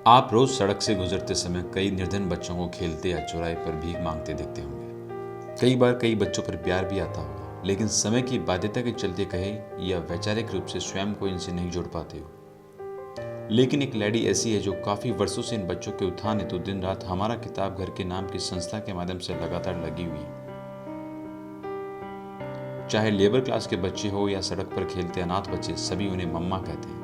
आप रोज सड़क से गुजरते समय कई निर्धन बच्चों को खेलते या चौराहे पर भीख मांगते देखते होंगे। कई बार कई बच्चों पर प्यार भी आता होगा, लेकिन समय की बाध्यता के चलते कहे या वैचारिक रूप से स्वयं को इनसे नहीं जोड़ पाते हो। लेकिन एक लेडी ऐसी है जो काफी वर्षों से इन बच्चों के उत्थान हेतु दिन रात हमारा किताब घर के नाम की संस्था के माध्यम से लगातार लगी हुई है। चाहे लेबर क्लास के बच्चे हो या सड़क पर खेलते अनाथ बच्चे, सभी उन्हें मम्मा कहते हैं।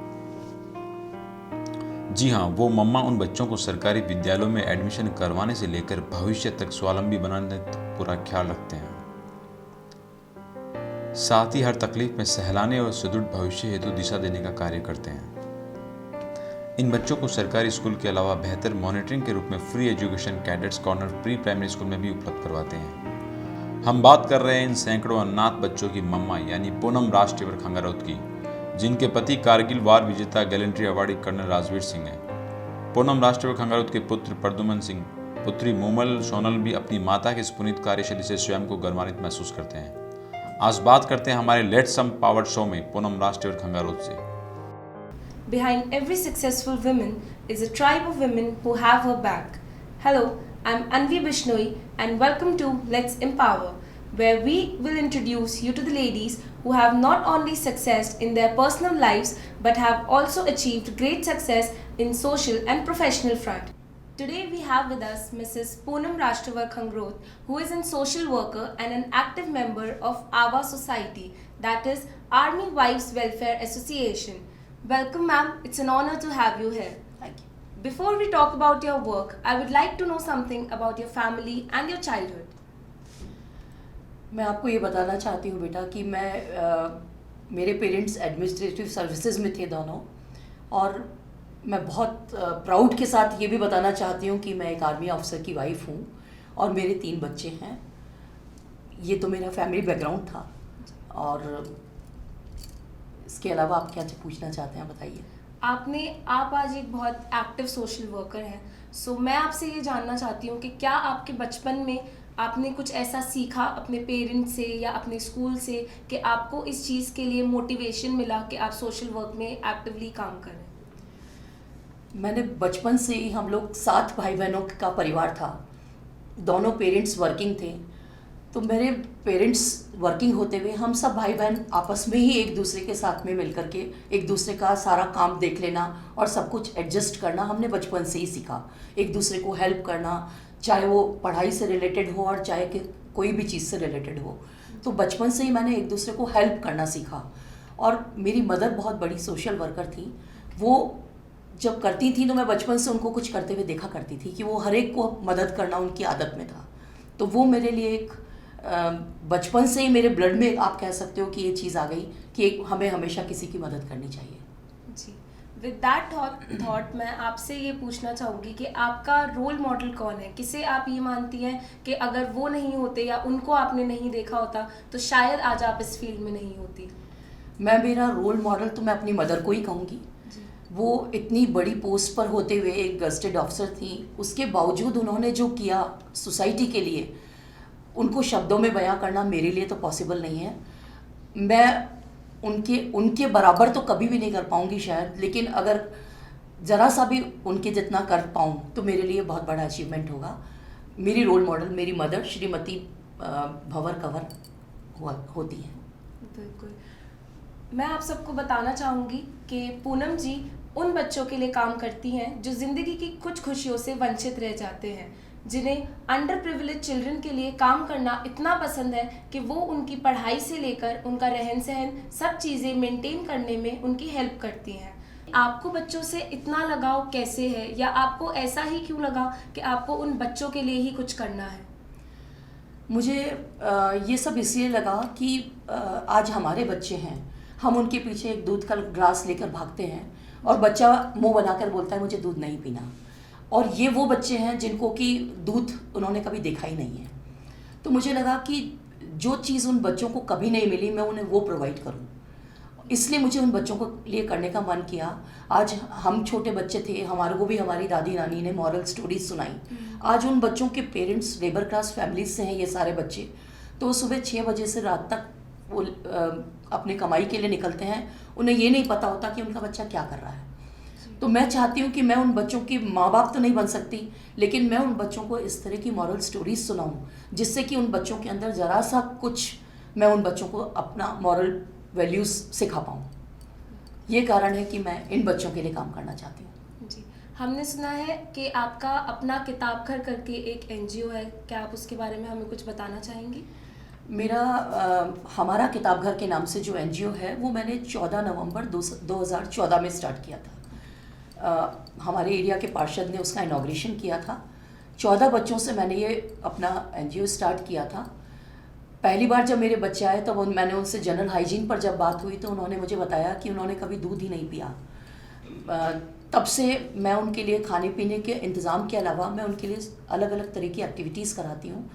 जी हाँ, वो मम्मा उन बच्चों को सरकारी विद्यालयों में एडमिशन करवाने से लेकर भविष्य तक स्वावलंबी बनाने तक पूरा ख्याल रखते हैं। साथ ही हर तकलीफ में सहलाने और सुदृढ़ भविष्य हेतु दिशा देने का कार्य करते हैं। इन बच्चों को सरकारी स्कूल के अलावा बेहतर मॉनिटरिंग के रूप में free education cadets corner pre primary school में भी उपलब्ध करवाते हैं। हम बात कर रहे हैं इन सैकड़ों अनाथ बच्चों की मम्मा यानी पूनम राज टेवर खंगारौत की, जिनके पति कारगिल वार विजेता gallantry awardee colonel Rajveer Singh हैं। पूनम राज टेवर खंगारौत के पुत्र प्रद्युमन सिंह, पुत्री मोमल सोनल भी अपनी माता के इस पुनीत कार्यशैली से स्वयं को गर्वान्वित महसूस करते हैं। आज बात करते हैं हमारे लेट्स सम पावर्ड शो में पूनम राज टेवर खंगारौत से। Behind every successful woman is a tribe of women who have her back. Hello, I'm Anvi Bishnoi and welcome to Let's Empower, where we will introduce you to the ladies who have not only success in their personal lives but have also achieved great success in social and professional front. Today we have with us Mrs. Poonam Rashtravar Khangroth, who is a social worker and an active member of AWA Society, that is Army Wives Welfare Association. Welcome ma'am, it's an honor to have you here. Thank you. Before we talk about your work, I would like to know something about your family and your childhood. मैं आपको ये बताना चाहती हूँ बेटा कि मेरे parents administrative services में थे दोनों, और मैं बहुत प्राउड के साथ ये भी बताना चाहती हूँ कि मैं एक आर्मी ऑफिसर की वाइफ हूँ और मेरे 3 बच्चे हैं। ये तो मेरा फैमिली बैकग्राउंड था। और इसके अलावा आप क्या पूछना चाहते हैं, बताइए। आप आज एक बहुत एक्टिव सोशल वर्कर हैं, सो मैं आपसे ये जानना चाहती हूँ कि क्या आपके बचपन में आपने कुछ ऐसा सीखा अपने पेरेंट्स से या अपने स्कूल से कि आपको इस चीज़ के लिए मोटिवेशन मिला कि आप सोशल वर्क में एक्टिवली काम करें? मैंने बचपन से ही, हम लोग 7 भाई बहनों का परिवार था, दोनों पेरेंट्स वर्किंग थे। तो मेरे पेरेंट्स वर्किंग होते हुए हम सब भाई बहन आपस में ही एक दूसरे के साथ में मिल करके एक दूसरे का सारा काम देख लेना और सब कुछ एडजस्ट करना हमने बचपन से ही सीखा। एक दूसरे को हेल्प करना, चाहे वो पढ़ाई से रिलेटेड हो और चाहे कि कोई भी चीज़ से रिलेटेड हो। तो बचपन से ही मैंने एक दूसरे को हेल्प करना सीखा। और मेरी मदर बहुत बड़ी सोशल वर्कर थी। वो जब करती थी तो मैं बचपन से उनको कुछ करते हुए देखा करती थी कि वो हर एक को मदद करना उनकी आदत में था। तो वो मेरे लिए एक बचपन से ही मेरे ब्लड में आप कह सकते हो कि ये चीज़ आ गई कि हमें हमेशा किसी की मदद करनी चाहिए। जी, विद दैट थॉट मैं आपसे ये पूछना चाहूँगी कि आपका रोल मॉडल कौन है? किसे आप ये मानती हैं कि अगर वो नहीं होते या उनको आपने नहीं देखा होता तो शायद आज आप इस फील्ड में नहीं होती? मेरा रोल मॉडल तो मैं अपनी मदर को ही कहूँगी। वो इतनी बड़ी पोस्ट पर होते हुए एक गस्टेड ऑफिसर थी, उसके बावजूद उन्होंने जो किया सोसाइटी के लिए, उनको शब्दों में बयां करना मेरे लिए तो पॉसिबल नहीं है। मैं उनके बराबर तो कभी भी नहीं कर पाऊंगी शायद, लेकिन अगर ज़रा सा भी उनके जितना कर पाऊँ तो मेरे लिए बहुत बड़ा अचीवमेंट होगा। मेरी रोल मॉडल मेरी मदर श्रीमती भंवर कंवर होती हैं। बिल्कुल। मैं आप सबको बताना चाहूँगी कि पूनम जी उन बच्चों के लिए काम करती हैं जो ज़िंदगी की कुछ खुशियों से वंचित रह जाते हैं, जिन्हें अंडर प्रिविलेज चिल्ड्रन के लिए काम करना इतना पसंद है कि वो उनकी पढ़ाई से लेकर उनका रहन सहन सब चीज़ें मेंटेन करने में उनकी हेल्प करती हैं। आपको बच्चों से इतना लगाव कैसे है, या आपको ऐसा ही क्यों लगा कि आपको उन बच्चों के लिए ही कुछ करना है? मुझे ये सब इसलिए लगा कि आज हमारे बच्चे हैं, हम उनके पीछे एक दूध का ग्लास लेकर भागते हैं और बच्चा मुंह बनाकर बोलता है मुझे दूध नहीं पीना, और ये वो बच्चे हैं जिनको कि दूध उन्होंने कभी देखा ही नहीं है। तो मुझे लगा कि जो चीज़ उन बच्चों को कभी नहीं मिली मैं उन्हें वो प्रोवाइड करूं, इसलिए मुझे उन बच्चों को लिए करने का मन किया। आज हम छोटे बच्चे थे, हमारे को भी हमारी दादी नानी ने मॉरल स्टोरीज सुनाई। आज उन बच्चों के पेरेंट्स लेबर क्लास फैमिलीज से हैं ये सारे बच्चे, तो सुबह 6 बजे से रात तक वो अपने कमाई के लिए निकलते हैं। उन्हें ये नहीं पता होता कि उनका बच्चा क्या कर रहा है। तो मैं चाहती हूँ कि मैं उन बच्चों की माँ बाप तो नहीं बन सकती, लेकिन मैं उन बच्चों को इस तरह की मॉरल स्टोरीज सुनाऊँ जिससे कि उन बच्चों के अंदर ज़रा सा कुछ मैं उन बच्चों को अपना मॉरल वैल्यूज़ सिखा पाऊँ। ये कारण है कि मैं इन बच्चों के लिए काम करना चाहती हूँ। जी, हमने सुना है कि आपका अपना किताब घर करके एक एनजीओ है, क्या आप उसके बारे में हमें कुछ बताना चाहेंगी? मेरा हमारा किताब घर के नाम से जो एनजीओ है वो मैंने 14 नवंबर 2014 में स्टार्ट किया था। हमारे एरिया के पार्षद ने उसका इनॉग्रेशन किया था। 14 बच्चों से मैंने ये अपना एनजीओ स्टार्ट किया था। पहली बार जब मेरे बच्चे आए तब मैंने उनसे जनरल हाइजीन पर जब बात हुई तो उन्होंने मुझे बताया कि उन्होंने कभी दूध ही नहीं पिया। तब से मैं उनके लिए खाने पीने के इंतज़ाम के अलावा मैं उनके लिए अलग अलग तरह की एक्टिविटीज़ कराती हूँ।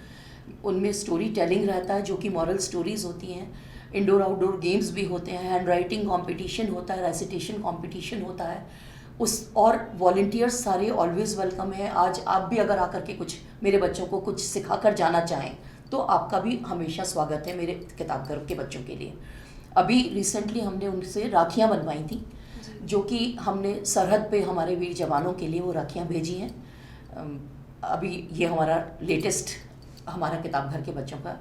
उनमें स्टोरी टेलिंग रहता है जो कि मॉरल स्टोरीज़ होती हैं, इंडोर आउटडोर गेम्स भी होते हैं, हैंड राइटिंग कॉम्पिटिशन होता है, रेसिटेशन कॉम्पिटिशन होता है और वॉल्टियर्स सारे ऑलवेज़ वेलकम है। आज आप भी अगर आकर के कुछ मेरे बच्चों को कुछ सिखा कर जाना चाहें तो आपका भी हमेशा स्वागत है मेरे किताब घर के बच्चों के लिए। अभी रिसेंटली हमने उनसे राखियाँ बनवाई थी जो कि हमने सरहद पे हमारे वीर जवानों के लिए वो राखियाँ भेजी हैं। अभी ये हमारा लेटेस्ट हमारा किताब घर के बच्चों का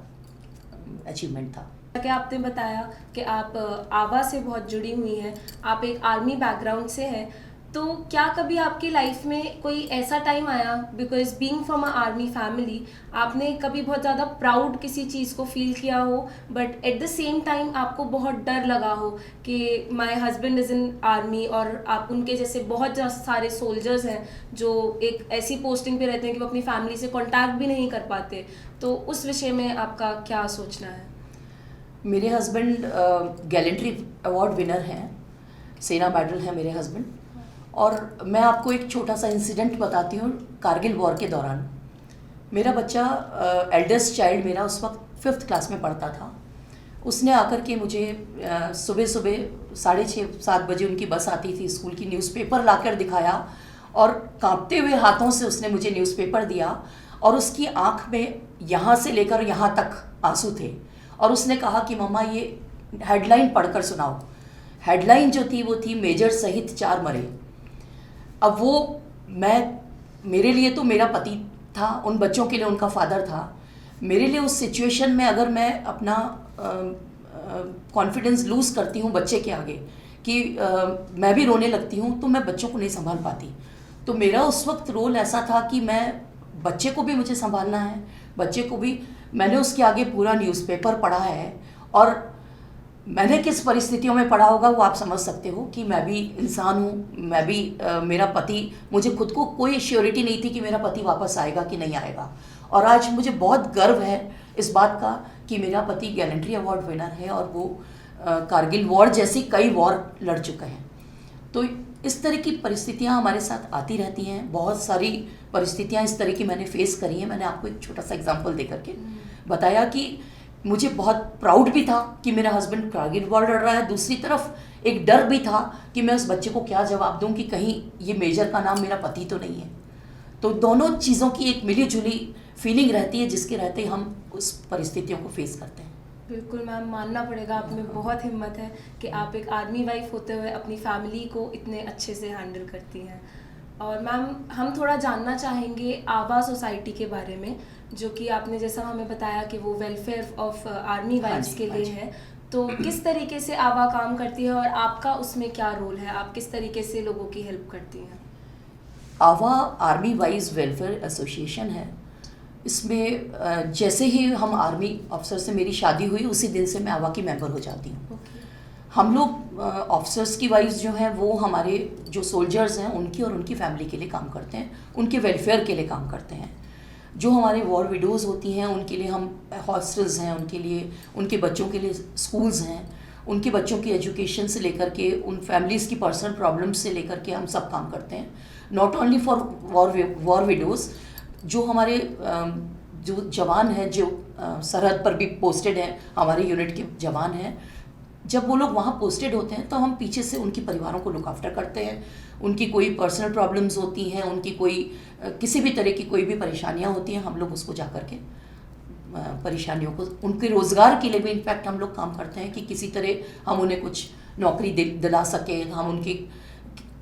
अचीवमेंट था। कि आपने बताया कि आप आवा से बहुत जुड़ी हुई हैं, आप एक आर्मी बैकग्राउंड से हैं, तो क्या कभी आपकी लाइफ में कोई ऐसा टाइम आया, because being from a army family, आपने कभी बहुत ज़्यादा प्राउड किसी चीज़ को फील किया हो but at the same time आपको बहुत डर लगा हो कि my husband is in army और आप उनके जैसे बहुत सारे सोल्जर्स हैं जो एक ऐसी पोस्टिंग पे रहते हैं कि वो अपनी फैमिली से कॉन्टैक्ट भी नहीं कर पाते, तो उस विषय में आपका क्या सोचना है? मेरे हस्बैंड गैलेंट्री अवार्ड विनर हैं, सेना मेडल है मेरे हस्बैंड। और मैं आपको एक छोटा सा इंसिडेंट बताती हूँ। कारगिल वॉर के दौरान मेरा बच्चा एल्डेस्ट चाइल्ड मेरा उस वक्त 5th क्लास में पढ़ता था। उसने आकर के मुझे सुबह सुबह 6:30-7 बजे उनकी बस आती थी स्कूल की, न्यूज़पेपर लाकर दिखाया और कांपते हुए हाथों से उसने मुझे न्यूज़पेपर दिया और उसकी आंख में यहाँ से लेकर यहाँ तक आंसू थे और उसने कहा कि मम्मा ये हेडलाइन पढ़कर सुनाओ। हेडलाइन जो थी वो थी मेजर सहित 4 मरे। अब वो मेरे लिए तो मेरा पति था, उन बच्चों के लिए उनका फादर था। मेरे लिए उस सिचुएशन में अगर मैं अपना कॉन्फिडेंस लूज़ करती हूँ बच्चे के आगे कि मैं भी रोने लगती हूँ तो मैं बच्चों को नहीं संभाल पाती। तो मेरा उस वक्त रोल ऐसा था कि मैं बच्चे को भी मुझे संभालना है, बच्चे को भी मैंने उसके आगे पूरा न्यूज़पेपर पढ़ा है और मैंने किस परिस्थितियों में पढ़ा होगा वो आप समझ सकते हो कि मैं भी इंसान हूँ, मैं भी मेरा पति, मुझे खुद को कोई श्योरिटी नहीं थी कि मेरा पति वापस आएगा कि नहीं आएगा। और आज मुझे बहुत गर्व है इस बात का कि मेरा पति गैलेंट्री अवार्ड विनर है और वो कारगिल वॉर जैसी कई वॉर लड़ चुके हैं। तो इस तरह की परिस्थितियाँ हमारे साथ आती रहती हैं। बहुत सारी परिस्थितियाँ इस तरह की मैंने फेस करी हैं। मैंने आपको एक छोटा सा एग्जाम्पल दे करके बताया कि मुझे बहुत प्राउड भी था कि मेरा हस्बैंड कारगिल वॉर लड़ रहा है, दूसरी तरफ एक डर भी था कि मैं उस बच्चे को क्या जवाब दूं कि कहीं ये मेजर का नाम मेरा पति तो नहीं है। तो दोनों चीज़ों की एक मिली जुली फीलिंग रहती है जिसके रहते हम उस परिस्थितियों को फेस करते हैं। बिल्कुल मैम, मानना पड़ेगा आप में बहुत हिम्मत है कि आप एक आर्मी वाइफ होते हुए अपनी फैमिली को इतने अच्छे से हैंडल करती हैं। और मैम हम थोड़ा जानना चाहेंगे आवा सोसाइटी के बारे में, जो कि आपने जैसा हमें बताया कि वो वेलफेयर ऑफ आर्मी वाइफ्स के लिए है, तो किस तरीके से आवा काम करती है और आपका उसमें क्या रोल है, आप किस तरीके से लोगों की हेल्प करती हैं? आवा आर्मी वाइज वेलफेयर एसोसिएशन है। इसमें जैसे ही हम आर्मी अफसर से मेरी शादी हुई उसी दिन से मैं आवा की मेंबर हो जाती हूँ। हम लोग ऑफिसर्स की वाइफ जो हैं वो हमारे जो सोल्जर्स हैं उनकी और उनकी फैमिली के लिए काम करते हैं, उनके वेलफेयर के लिए काम करते हैं। जो हमारे वॉर विडोज़ होती हैं उनके लिए हम हॉस्टल्स हैं, उनके लिए उनके बच्चों के लिए स्कूल्स हैं, उनके बच्चों की एजुकेशन से लेकर के उन फैमिलीज़ की पर्सनल प्रॉब्लम्स से लेकर के हम सब काम करते हैं। Not only for war widows, जो हमारे जो जवान हैं जो सरहद पर भी पोस्टेड हैं, हमारे यूनिट के जवान हैं, जब वो लोग वहाँ पोस्टेड होते हैं तो हम पीछे से उनके परिवारों को लुक आफ्टर करते हैं। उनकी कोई पर्सनल प्रॉब्लम्स होती हैं, उनकी कोई किसी भी तरह की कोई भी परेशानियाँ होती हैं, हम लोग उसको जा कर के परेशानियों को उनके रोज़गार के लिए भी इनफैक्ट हम लोग काम करते हैं कि किसी तरह हम उन्हें कुछ नौकरी दिला सकें, हम उनकी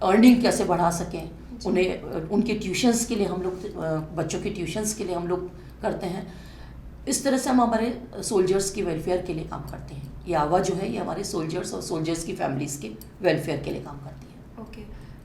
अर्निंग कैसे बढ़ा सकें, उन्हें उनके ट्यूशन्स के लिए हम लोग बच्चों के ट्यूशन्स के लिए हम लोग करते हैं। इस तरह से हम हमारे सोल्जर्स की वेलफेयर के लिए काम करते हैं। ये आवा जो है ये हमारे सोल्जर्स और सोल्जर्स की फैमिलीज़ के वेलफेयर के लिए काम करती है। ओके,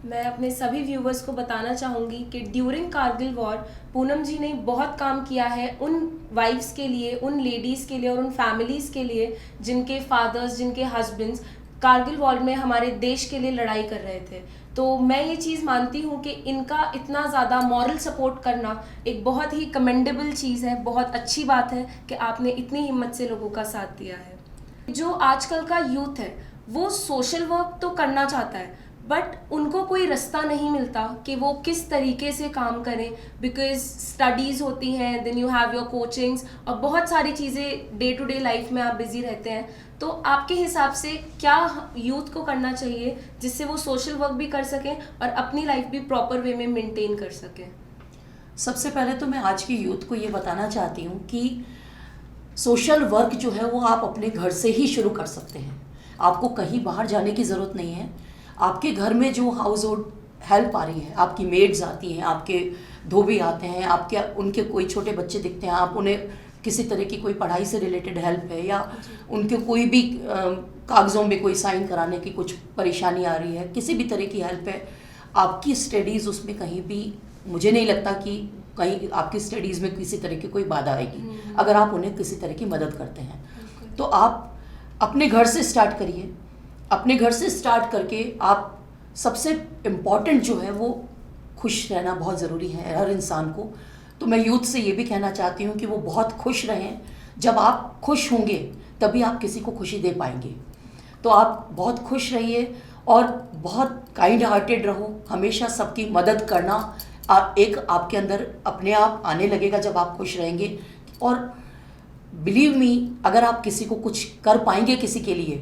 मैं अपने सभी व्यूवर्स को बताना चाहूँगी कि ड्यूरिंग कारगिल वॉर पूनम जी ने बहुत काम किया है उन वाइफ्स के लिए, उन लेडीज़ के लिए और उन फैमिलीज़ के लिए जिनके फादर्स, जिनके हस्बैंड्स कारगिल वॉर में हमारे देश के लिए लड़ाई कर रहे थे। तो मैं ये चीज़ मानती हूँ कि इनका इतना ज़्यादा मॉरल सपोर्ट करना एक बहुत ही कमेंडेबल चीज़ है, बहुत अच्छी बात है कि आपने इतनी हिम्मत से लोगों का साथ दिया है। जो आजकल का यूथ है वो सोशल वर्क तो करना चाहता है, बट उनको कोई रास्ता नहीं मिलता कि वो किस तरीके से काम करें, बिकॉज स्टडीज़ होती हैं, then you have your coachings और बहुत सारी चीज़ें डे टू डे लाइफ में आप बिजी रहते हैं। तो आपके हिसाब से क्या यूथ को करना चाहिए जिससे वो सोशल वर्क भी कर सकें और अपनी लाइफ भी प्रॉपर वे में मेंटेन कर सकें? सबसे पहले तो मैं आज के यूथ को ये बताना चाहती हूँ कि सोशल वर्क जो है वो आप अपने घर से ही शुरू कर सकते हैं। आपको कहीं बाहर जाने की ज़रूरत नहीं है। आपके घर में जो हाउस होल्ड हेल्प आ रही है, आपकी मेड्स आती हैं, आपके धोबी आते हैं, आपके उनके कोई छोटे बच्चे दिखते हैं, आप उन्हें किसी तरह की कोई पढ़ाई से रिलेटेड हेल्प है या उनके कोई भी कागज़ों में कोई साइन कराने की कुछ परेशानी आ रही है, किसी भी तरह की हेल्प है, आपकी स्टडीज़ उसमें कहीं भी मुझे नहीं लगता कि कहीं आपकी स्टडीज़ में किसी तरह की कोई बाधा आएगी अगर आप उन्हें किसी तरह की मदद करते हैं। तो आप अपने घर से स्टार्ट करिए। अपने घर से स्टार्ट करके आप सबसे इम्पॉर्टेंट जो है वो खुश रहना बहुत ज़रूरी है हर इंसान को। तो मैं यूथ से ये भी कहना चाहती हूँ कि वो बहुत खुश रहें। जब आप खुश होंगे तभी आप किसी को खुशी दे पाएंगे। तो आप बहुत खुश रहिए और बहुत काइंड हार्टेड रहो। हमेशा सबकी मदद करना एक आपके अंदर अपने आप आने लगेगा जब आप खुश रहेंगे। और बिलीव मी, अगर आप किसी को कुछ कर पाएंगे किसी के लिए,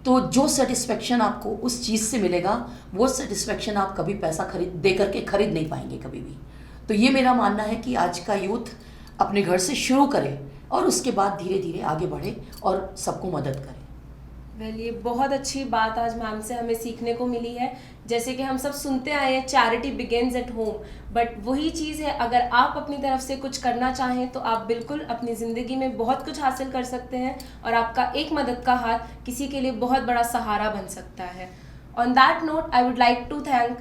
तो जो सेटिस्फेक्शन आपको उस चीज़ से मिलेगा वो सेटिस्फेक्शन आप कभी पैसा दे करके खरीद नहीं पाएंगे कभी भी। तो ये मेरा मानना है कि आज का यूथ अपने घर से शुरू करे और उसके बाद धीरे धीरे आगे बढ़े और सबको मदद करे। ये बहुत अच्छी बात आज मैम से हमें सीखने को मिली है। जैसे कि हम सब सुनते आए हैं, charity begins at home, but वही चीज़ है, अगर आप अपनी तरफ से कुछ करना चाहें तो आप बिल्कुल अपनी ज़िंदगी में बहुत कुछ हासिल कर सकते हैं और आपका एक मदद का हाथ किसी के लिए बहुत बड़ा सहारा बन सकता है। On that note I would like to thank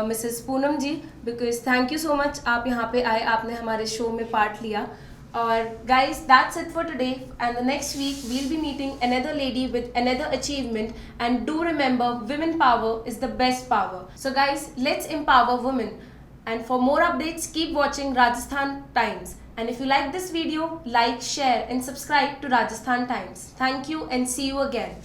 Mrs Poonam ji, because thank you so much, आप यहाँ पे आए, आपने हमारे शो में पार्ट लिया। और guys, that's it for today, and the next week we'll be meeting another lady with another achievement. And do remember, women power is the best power. So guys, let's empower women. And for more updates, keep watching Rajasthan Times. And if you like this video, like, share and subscribe to Rajasthan Times. Thank you and see you again.